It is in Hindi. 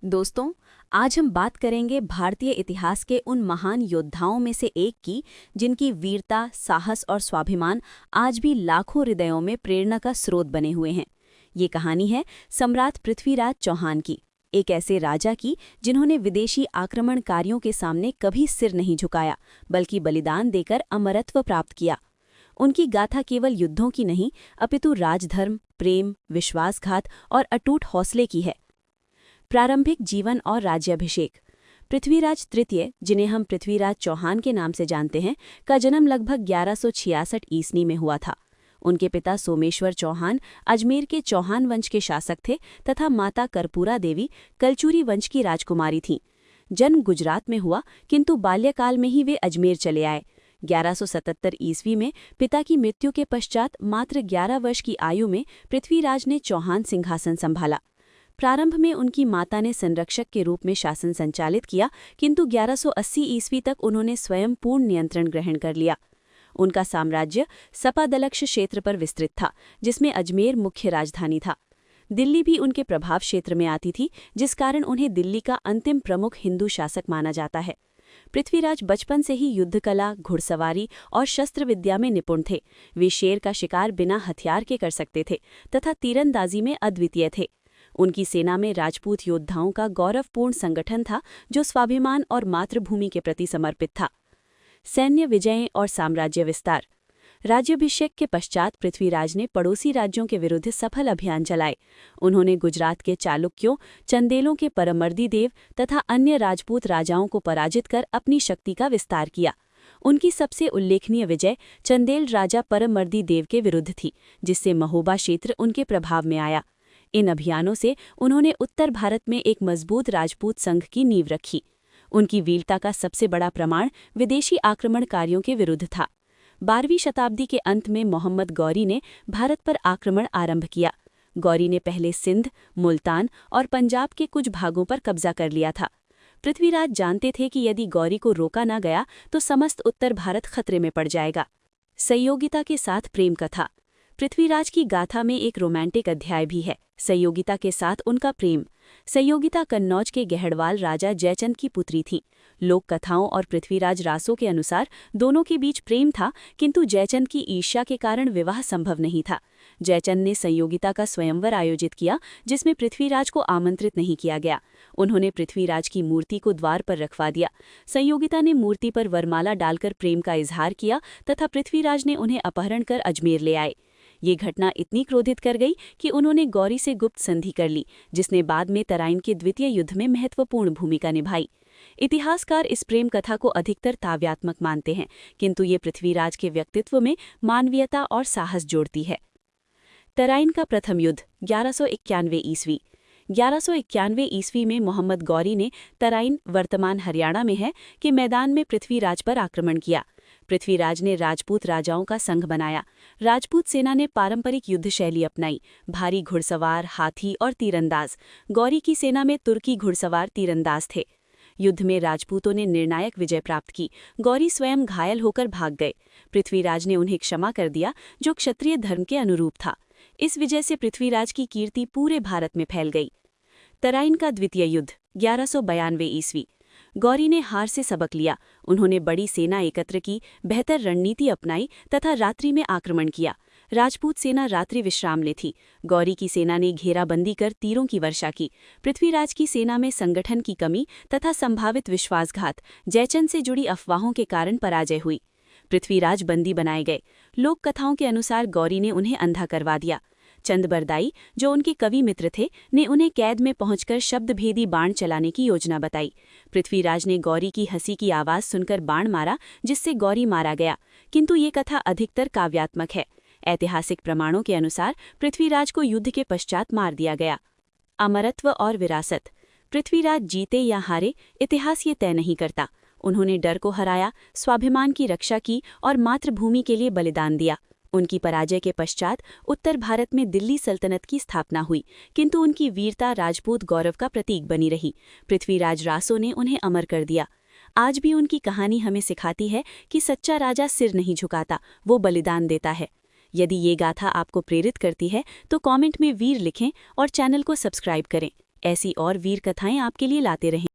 दोस्तों, आज हम बात करेंगे भारतीय इतिहास के उन महान योद्धाओं में से एक की, जिनकी वीरता, साहस और स्वाभिमान आज भी लाखों हृदयों में प्रेरणा का स्रोत बने हुए हैं। ये कहानी है सम्राट पृथ्वीराज चौहान की, एक ऐसे राजा की जिन्होंने विदेशी आक्रमणकारियों के सामने कभी सिर नहीं झुकाया, बल्कि बलिदान देकर अमरत्व प्राप्त किया। उनकी गाथा केवल युद्धों की नहीं, अपितु राजधर्म, प्रेम, विश्वासघात और अटूट हौसले की है। प्रारंभिक जीवन और राज्याभिषेक। पृथ्वीराज तृतीय, जिन्हें हम पृथ्वीराज चौहान के नाम से जानते हैं, का जन्म लगभग 1166 ईस्वी में हुआ था। उनके पिता सोमेश्वर चौहान अजमेर के चौहान वंश के शासक थे तथा माता कर्पूरा देवी कलचुरी वंश की राजकुमारी थीं। जन्म गुजरात में हुआ, किंतु बाल्यकाल में ही वे अजमेर चले आए। 1177 ईस्वी में पिता की मृत्यु के पश्चात मात्र 11 वर्ष की आयु में पृथ्वीराज ने चौहान सिंहासन संभाला। प्रारंभ में उनकी माता ने संरक्षक के रूप में शासन संचालित किया, किंतु 1180 ईस्वी तक उन्होंने स्वयं पूर्ण नियंत्रण ग्रहण कर लिया। उनका साम्राज्य सपादलक्ष क्षेत्र पर विस्तृत था, जिसमें अजमेर मुख्य राजधानी था। दिल्ली भी उनके प्रभाव क्षेत्र में आती थी, जिस कारण उन्हें दिल्ली का अंतिम प्रमुख हिंदू शासक माना जाता है। पृथ्वीराज बचपन से ही युद्धकला, घुड़सवारी और शस्त्र विद्या में निपुण थे। वे शेर का शिकार बिना हथियार के कर सकते थे तथा तीरंदाजी में अद्वितीय थे। उनकी सेना में राजपूत योद्धाओं का गौरवपूर्ण संगठन था, जो स्वाभिमान और मातृभूमि के प्रति समर्पित था। सैन्य विजयें और साम्राज्य विस्तार। राज्याभिषेक के पश्चात पृथ्वीराज ने पड़ोसी राज्यों के विरुद्ध सफल अभियान चलाए। उन्होंने गुजरात के चालुक्यों, चंदेलों के परमर्दी देव तथा अन्य राजपूत राजाओं को पराजित कर अपनी शक्ति का विस्तार किया। उनकी सबसे उल्लेखनीय विजय चंदेल राजा परमर्दी देव के विरुद्ध थी, जिससे महोबा क्षेत्र उनके प्रभाव में आया। इन अभियानों से उन्होंने उत्तर भारत में एक मजबूत राजपूत संघ की नींव रखी। उनकी वीरता का सबसे बड़ा प्रमाण विदेशी आक्रमणकारियों के विरुद्ध था। 12वीं शताब्दी के अंत में मोहम्मद गौरी ने भारत पर आक्रमण आरंभ किया। गौरी ने पहले सिंध, मुल्तान और पंजाब के कुछ भागों पर कब्जा कर लिया था। पृथ्वीराज जानते थे कि यदि गौरी को रोका न गया तो समस्त उत्तर भारत खतरे में पड़ जाएगा। संयोगिता के साथ प्रेम कथा। पृथ्वीराज की गाथा में एक रोमांटिक अध्याय भी है, संयोगिता के साथ उनका प्रेम। संयोगिता कन्नौज के गहड़वाल राजा जयचंद की पुत्री थी। लोक कथाओं और पृथ्वीराज रासों के अनुसार दोनों के बीच प्रेम था, किंतु जयचंद की ईर्ष्या के कारण विवाह संभव नहीं था। जयचंद ने संयोगिता का स्वयंवर आयोजित किया, जिसमें पृथ्वीराज को आमंत्रित नहीं किया गया। उन्होंने पृथ्वीराज की मूर्ति को द्वार पर रखवा दिया। संयोगिता ने मूर्ति पर वरमाला डालकर प्रेम का इजहार किया तथा पृथ्वीराज ने उन्हें अपहरण कर अजमेर ले आए। ये घटना इतनी क्रोधित कर गई कि उन्होंने गौरी से गुप्त संधि कर ली, जिसने बाद में तराइन के द्वितीय युद्ध में महत्वपूर्ण भूमिका निभाई। इतिहासकार इस प्रेम कथा को अधिकतर काव्यात्मक मानते हैं, किंतु ये पृथ्वीराज के व्यक्तित्व में मानवीयता और साहस जोड़ती है। तराइन का प्रथम युद्ध 1191 ईस्वी। 1191 ईस्वी में मोहम्मद गौरी ने तराइन, वर्तमान हरियाणा में है, के मैदान में पृथ्वीराज पर आक्रमण किया। पृथ्वीराज ने राजपूत राजाओं का संघ बनाया। राजपूत सेना ने पारंपरिक युद्ध शैली अपनाई, भारी घुड़सवार, हाथी और तीरंदाज। गौरी की सेना में तुर्की घुड़सवार तीरंदाज थे। युद्ध में राजपूतों ने निर्णायक विजय प्राप्त की। गौरी स्वयं घायल होकर भाग गए। पृथ्वीराज ने उन्हें क्षमा कर दिया, जो क्षत्रिय धर्म के अनुरूप था। इस विजय से पृथ्वीराज की कीर्ति पूरे भारत में फैल गई। तराइन का द्वितीय युद्ध 1192 ईस्वी। गौरी ने हार से सबक लिया। उन्होंने बड़ी सेना एकत्र की, बेहतर रणनीति अपनाई तथा रात्रि में आक्रमण किया। राजपूत सेना रात्रि विश्राम में थी। गौरी की सेना ने घेराबंदी कर तीरों की वर्षा की। पृथ्वीराज की सेना में संगठन की कमी तथा संभावित विश्वासघात, जयचंद से जुड़ी अफवाहों के कारण पराजय हुई। पृथ्वीराज बंदी बनाए गए। लोक कथाओं के अनुसार गौरी ने उन्हें अंधा करवा दिया। चंदबरदाई, जो उनके कवि मित्र थे, ने उन्हें कैद में पहुंचकर शब्दभेदी बाण चलाने की योजना बताई। पृथ्वीराज ने गौरी की हंसी की आवाज सुनकर बाण मारा, जिससे गौरी मारा गया, किंतु ये कथा अधिकतर काव्यात्मक है। ऐतिहासिक प्रमाणों के अनुसार पृथ्वीराज को युद्ध के पश्चात मार दिया गया। अमरत्व और विरासत। पृथ्वीराज जीते या हारे, इतिहास ये तय नहीं करता। उन्होंने डर को हराया, स्वाभिमान की रक्षा की और मातृभूमि के लिए बलिदान दिया। उनकी पराजय के पश्चात उत्तर भारत में दिल्ली सल्तनत की स्थापना हुई, किंतु उनकी वीरता राजपूत गौरव का प्रतीक बनी रही। पृथ्वीराज रासों ने उन्हें अमर कर दिया। आज भी उनकी कहानी हमें सिखाती है कि सच्चा राजा सिर नहीं झुकाता, वो बलिदान देता है। यदि ये गाथा आपको प्रेरित करती है तो कमेंट में वीर लिखें और चैनल को सब्सक्राइब करें। ऐसी और वीर कथाएं आपके लिए लाते रहें।